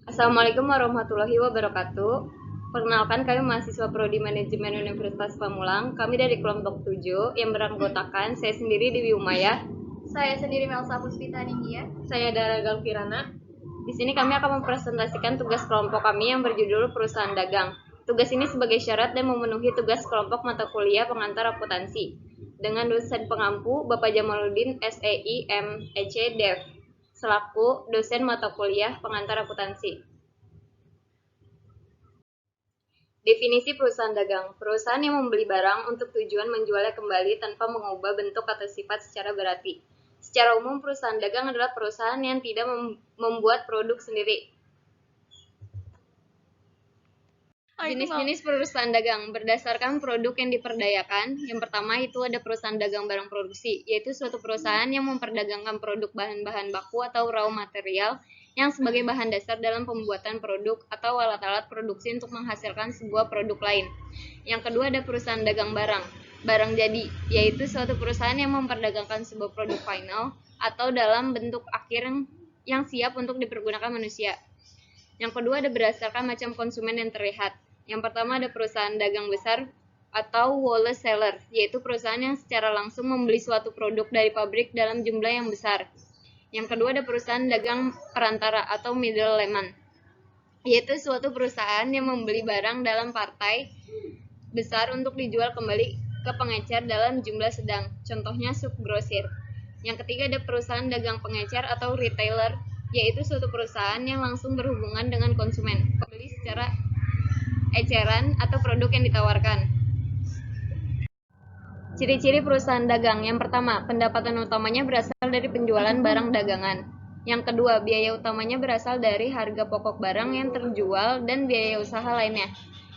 Assalamualaikum warahmatullahi wabarakatuh. Perkenalkan, kami mahasiswa Prodi Manajemen Universitas Pamulang. Kami dari kelompok 7 yang beranggotakan saya sendiri Dewi Umaya. Saya sendiri Melsa Puspita Ninggia. Saya Dara Galvirana. Di sini kami akan mempresentasikan tugas kelompok kami yang berjudul Perusahaan Dagang. Tugas ini sebagai syarat dan memenuhi tugas kelompok mata kuliah pengantar akuntansi dengan dosen pengampu Bapak Jamaluddin SEI MEC Dev selaku dosen mata kuliah pengantar akuntansi. Definisi perusahaan dagang: perusahaan yang membeli barang untuk tujuan menjualnya kembali tanpa mengubah bentuk atau sifat secara berarti. Secara umum, perusahaan dagang adalah perusahaan yang tidak membuat produk sendiri. Jenis-jenis perusahaan dagang berdasarkan produk yang diperdayakan. Yang pertama itu ada perusahaan dagang barang produksi, yaitu suatu perusahaan yang memperdagangkan produk bahan-bahan baku atau raw material yang sebagai bahan dasar dalam pembuatan produk atau alat-alat produksi untuk menghasilkan sebuah produk lain. Yang kedua ada perusahaan dagang barang jadi, yaitu suatu perusahaan yang memperdagangkan sebuah produk final atau dalam bentuk akhir yang siap untuk dipergunakan manusia. Yang kedua ada berdasarkan macam konsumen yang terlihat. Yang pertama ada perusahaan dagang besar atau wholesaler, yaitu perusahaan yang secara langsung membeli suatu produk dari pabrik dalam jumlah yang besar. Yang kedua ada perusahaan dagang perantara atau middleman, yaitu suatu perusahaan yang membeli barang dalam partai besar untuk dijual kembali ke pengecer dalam jumlah sedang, contohnya subgrosir. Yang ketiga ada perusahaan dagang pengecer atau retailer, yaitu suatu perusahaan yang langsung berhubungan dengan konsumen, pembeli secara eceran atau produk yang ditawarkan. Ciri-ciri perusahaan dagang: yang pertama, pendapatan utamanya berasal dari penjualan barang dagangan. Yang kedua, biaya utamanya berasal dari harga pokok barang yang terjual dan biaya usaha lainnya.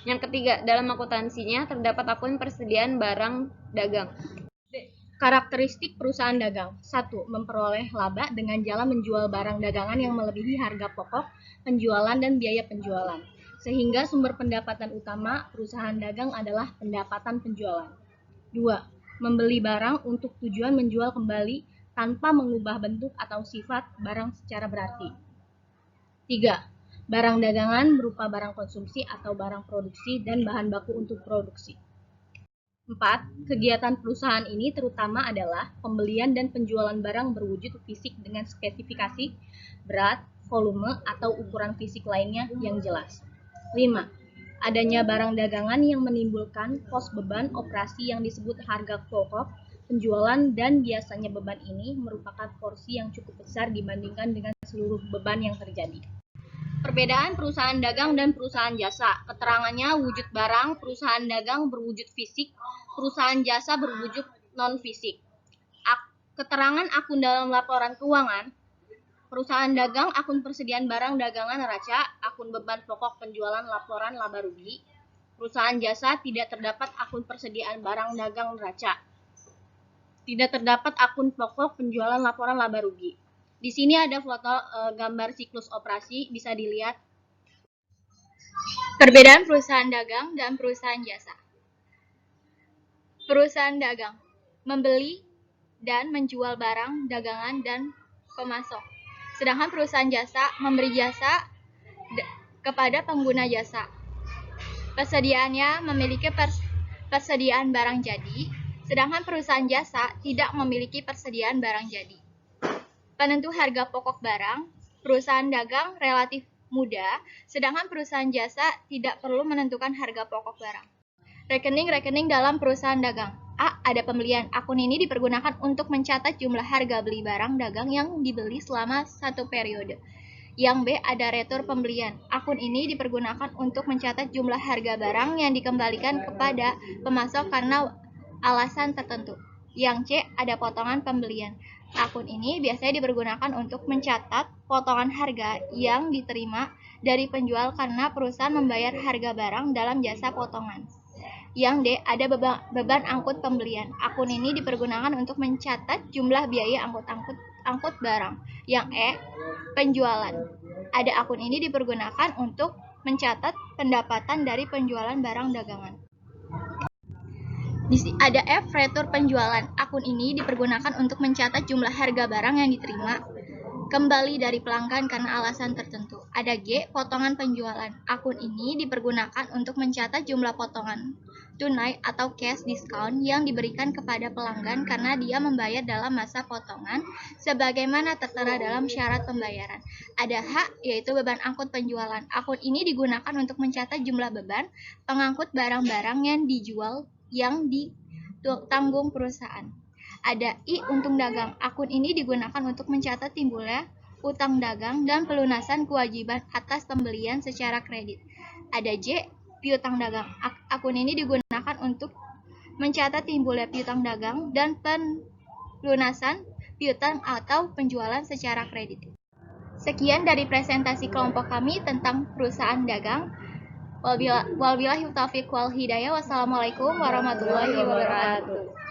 Yang ketiga, dalam akuntansinya terdapat akun persediaan barang dagang. Karakteristik perusahaan dagang: 1. Memperoleh laba dengan jalan menjual barang dagangan yang melebihi harga pokok penjualan dan biaya penjualan, sehingga sumber pendapatan utama perusahaan dagang adalah pendapatan penjualan. 2. Membeli barang untuk tujuan menjual kembali tanpa mengubah bentuk atau sifat barang secara berarti. 3. Barang dagangan berupa barang konsumsi atau barang produksi dan bahan baku untuk produksi. 4. Kegiatan perusahaan ini terutama adalah pembelian dan penjualan barang berwujud fisik dengan spesifikasi, berat, volume, atau ukuran fisik lainnya yang jelas. 5. Adanya barang dagangan yang menimbulkan pos beban operasi yang disebut harga pokok penjualan, dan biasanya beban ini merupakan porsi yang cukup besar dibandingkan dengan seluruh beban yang terjadi. Perbedaan perusahaan dagang dan perusahaan jasa. Keterangannya: wujud barang perusahaan dagang berwujud fisik, perusahaan jasa berwujud non-fisik. Keterangan akun dalam laporan keuangan. Perusahaan dagang akun persediaan barang dagangan neraca, akun beban pokok penjualan laporan laba rugi. Perusahaan jasa tidak terdapat akun persediaan barang dagang neraca. Tidak terdapat akun pokok penjualan laporan laba rugi. Di sini ada foto gambar siklus operasi, bisa dilihat. Perbedaan perusahaan dagang dan perusahaan jasa. Perusahaan dagang membeli dan menjual barang dagangan dan pemasok. Sedangkan perusahaan jasa memberi jasa kepada pengguna jasa. Persediaannya memiliki persediaan barang jadi, sedangkan perusahaan jasa tidak memiliki persediaan barang jadi. Penentu harga pokok barang: perusahaan dagang relatif mudah, sedangkan perusahaan jasa tidak perlu menentukan harga pokok barang. Rekening-rekening dalam perusahaan dagang. A. Ada pembelian. Akun ini dipergunakan untuk mencatat jumlah harga beli barang dagang yang dibeli selama satu periode. Yang B. Ada retur pembelian. Akun ini dipergunakan untuk mencatat jumlah harga barang yang dikembalikan kepada pemasok karena alasan tertentu. Yang C. Ada potongan pembelian. Akun ini biasanya dipergunakan untuk mencatat potongan harga yang diterima dari penjual karena perusahaan membayar harga barang dalam jasa potongan. Yang D. Ada beban angkut pembelian. Akun ini dipergunakan untuk mencatat jumlah biaya angkut barang. Yang E. Penjualan. Ada akun ini dipergunakan untuk mencatat pendapatan dari penjualan barang dagangan. Ada F. Retur penjualan. Akun ini dipergunakan untuk mencatat jumlah harga barang yang diterima kembali dari pelanggan karena alasan tertentu. Ada G, potongan penjualan. Akun ini dipergunakan untuk mencatat jumlah potongan tunai atau cash discount yang diberikan kepada pelanggan karena dia membayar dalam masa potongan sebagaimana tertera dalam syarat pembayaran. Ada H, yaitu beban angkut penjualan. Akun ini digunakan untuk mencatat jumlah beban pengangkut barang-barang yang dijual yang ditanggung perusahaan. Ada I, untung dagang. Akun ini digunakan untuk mencatat timbulnya utang dagang dan pelunasan kewajiban atas pembelian secara kredit. Ada J, piutang dagang. Akun ini digunakan untuk mencatat timbulnya piutang dagang dan pelunasan piutang atau penjualan secara kredit. Sekian dari presentasi kelompok kami tentang perusahaan dagang. Wabillahi taufiq wal hidayah. Wassalamualaikum warahmatullahi wabarakatuh.